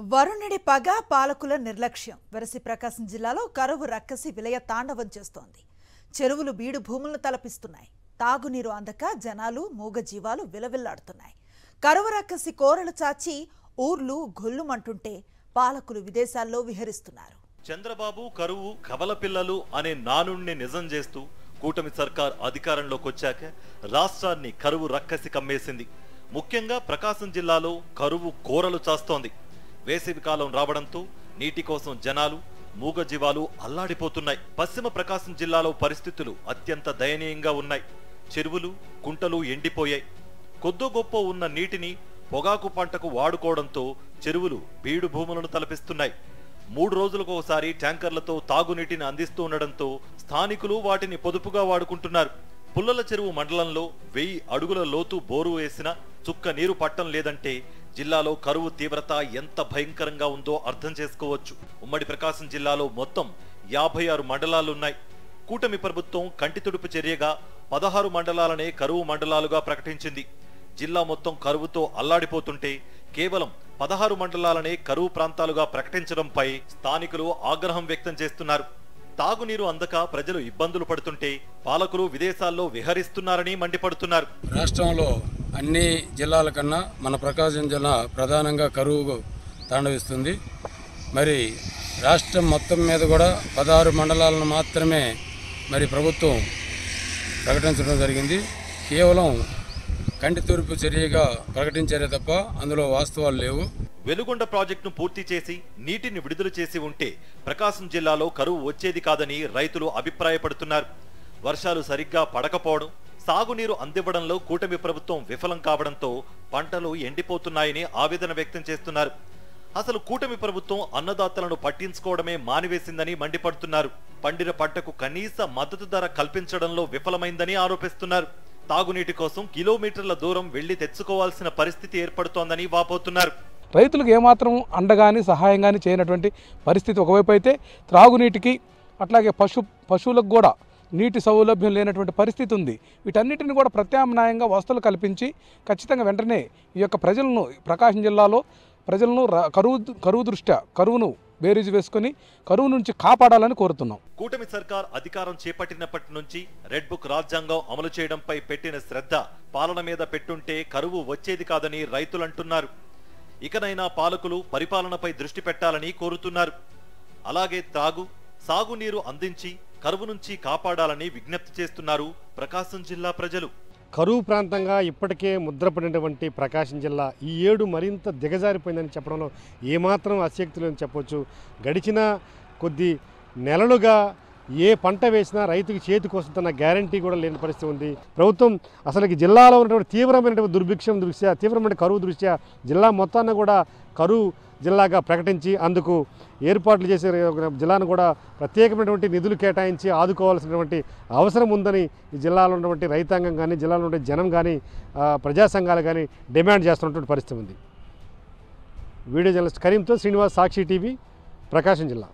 వరుణుడి పగ పాలకుల నిర్లక్ష్యం వెరసి ప్రకాశం జిల్లాలో కరువు రక్కసి విలయ తాండవం చేస్తోంది. చెరువులు బీడు భూములను తలపిస్తున్నాయి. తాగునీరు అందక జనాలు మూగజీవాలు విలవిల్లాడుతున్నాయి. కరువు రక్కసి కోరలు చాచి ఊర్లు గొల్లుమంటుంటే పాలకులు విదేశాల్లో విహరిస్తున్నారు. చంద్రబాబు కరువు కవల పిల్లలు అనే నానుణ్ణి నిజం చేస్తూ కూటమి సర్కార్ అధికారంలోకి వచ్చాక రాష్ట్రాన్ని కరువు రక్కసి కమ్మేసింది. ముఖ్యంగా ప్రకాశం జిల్లాలో కరువు కోరలు చాస్తోంది. వేసవి కాలం రావడంతో నీటి కోసం జనాలు మూగజీవాలు అల్లాడిపోతున్నాయి. పశ్చిమ ప్రకాశం జిల్లాలో పరిస్థితులు అత్యంత దయనీయంగా ఉన్నాయి. చెరువులు కుంటలు ఎండిపోయాయి. కొద్దో గొప్ప ఉన్న నీటిని పొగాకు పంటకు వాడుకోవడంతో చెరువులు బీడు భూములను తలపిస్తున్నాయి. 3 రోజులకు ఒకసారి ట్యాంకర్లతో తాగునీటిని అందిస్తూ ఉండడంతో స్థానికులు వాటిని పొదుపుగా వాడుకుంటున్నారు. పుల్లల చెరువు మండలంలో 1000 అడుగుల లోతు బోరు వేసినా చుక్క నీరు పట్టం లేదంటే జిల్లాలో కరువు తీవ్రత ఎంత భయంకరంగా ఉందో అర్థం చేసుకోవచ్చు. ఉమ్మడి ప్రకాశం జిల్లాలో మొత్తం 56 మండలాలున్నాయి. కూటమి ప్రభుత్వం కంటి తుడుపు చర్యగా 16 మండలాలనే కరువు మండలాలుగా ప్రకటించింది. జిల్లా మొత్తం కరువుతో అల్లాడిపోతుంటే కేవలం 16 మండలాలనే కరువు ప్రాంతాలుగా ప్రకటించడంపై స్థానికులు ఆగ్రహం వ్యక్తం చేస్తున్నారు. తాగునీరు అందక ప్రజలు ఇబ్బందులు పడుతుంటే పాలకులు విదేశాల్లో విహరిస్తున్నారని మండిపడుతున్నారు. రాష్ట్రంలో అన్ని జిల్లాల కన్నా మన ప్రకాశం జిల్లా ప్రధానంగా కరువు తాండవిస్తుంది. మరి రాష్ట్రం మొత్తం మీద కూడా 16 మండలాలను మాత్రమే మరి ప్రభుత్వం ప్రకటించడం జరిగింది. కేవలం కంటి తూర్పు చర్యగా ప్రకటించారే తప్ప అందులో వాస్తవాలు లేవు. వెలుగొండ ప్రాజెక్టును పూర్తి చేసి నీటిని విడుదల చేసి ఉంటే ప్రకాశం జిల్లాలో కరువు వచ్చేది కాదని రైతులు అభిప్రాయపడుతున్నారు. వర్షాలు సరిగ్గా పడకపోవడం, సాగునీరు అందివ్వడంలో కూటమి ప్రభుత్వం విఫలం కావడంతో పంటలు ఎండిపోతున్నాయని ఆవేదన వ్యక్తం చేస్తున్నారు. అసలు కూటమి ప్రభుత్వం అన్నదాతలను పట్టించుకోవడమే మానివేసిందని మండిపడుతున్నారు. పండిన పంటకు కనీస మద్దతు ధర కల్పించడంలో విఫలమైందని ఆరోపిస్తున్నారు. తాగునీటి కోసం కిలోమీటర్ల దూరం వెళ్లి తెచ్చుకోవాల్సిన పరిస్థితి ఏర్పడుతోందని వాపోతున్నారు. రైతులకు ఏమాత్రం అండగాని సహాయం కానీ చేయనటువంటి పరిస్థితి ఒకవైపు అయితే, త్రాగునీటికి అట్లాగే పశువులకు కూడా నీటి సౌలభ్యం లేనటువంటి పరిస్థితి ఉంది. వీటన్నిటిని కూడా ప్రత్యామ్నాయంగా వసతులు కల్పించి ఖచ్చితంగా వెంటనే ఈ యొక్క ప్రజలను, ప్రకాశం జిల్లాలో ప్రజలను కరువును బేరీజు వేసుకుని కరువు నుంచి కాపాడాలని కోరుతున్నాం. కూటమి సర్కార్ అధికారం చేపట్టినప్పటి నుంచి రెడ్ బుక్ రాజ్యాంగం అమలు చేయడంపై పెట్టిన శ్రద్ధ పాలన మీద పెట్టుంటే కరువు వచ్చేది కాదని రైతులంటున్నారు. ఇకనైనా పాలకులు పరిపాలనపై దృష్టి పెట్టాలని కోరుతున్నారు. అలాగే సాగునీరు అందించి కరువు నుంచి కాపాడాలని విజ్ఞప్తి చేస్తున్నారు ప్రకాశం జిల్లా ప్రజలు. కరువు ప్రాంతంగా ఇప్పటికే ముద్రపడినటువంటి ప్రకాశం జిల్లా ఈ ఏడు మరింత దిగజారిపోయిందని చెప్పడంలో ఏమాత్రం అశక్తి లేదని చెప్పవచ్చు. గడిచిన కొద్ది నెలలుగా ఏ పంట వేసినా రైతుకి చేతికి వస్తుందన్న గ్యారంటీ కూడా లేని పరిస్థితి ఉంది. ప్రభుత్వం అసలుకి జిల్లాలో ఉన్నటువంటి తీవ్రమైనటువంటి దుర్భిక్షం దృష్ట్యా, తీవ్రమైన కరువు దృష్ట్యా జిల్లా మొత్తాన్ని కూడా కరువు జిల్లాగా ప్రకటించి అందుకు ఏర్పాట్లు చేసే జిల్లాను కూడా ప్రత్యేకమైనటువంటి నిధులు కేటాయించి ఆదుకోవాల్సినటువంటి అవసరం ఉందని ఈ జిల్లాలో ఉన్నటువంటి రైతాంగం కానీ, జిల్లాలో ఉండే జనం కానీ, ప్రజా సంఘాలు కానీ డిమాండ్ చేస్తున్నటువంటి పరిస్థితి ఉంది. వీడియో జర్నలిస్ట్ కరీంతో శ్రీనివాస్, సాక్షి టీవీ, ప్రకాశం జిల్లా.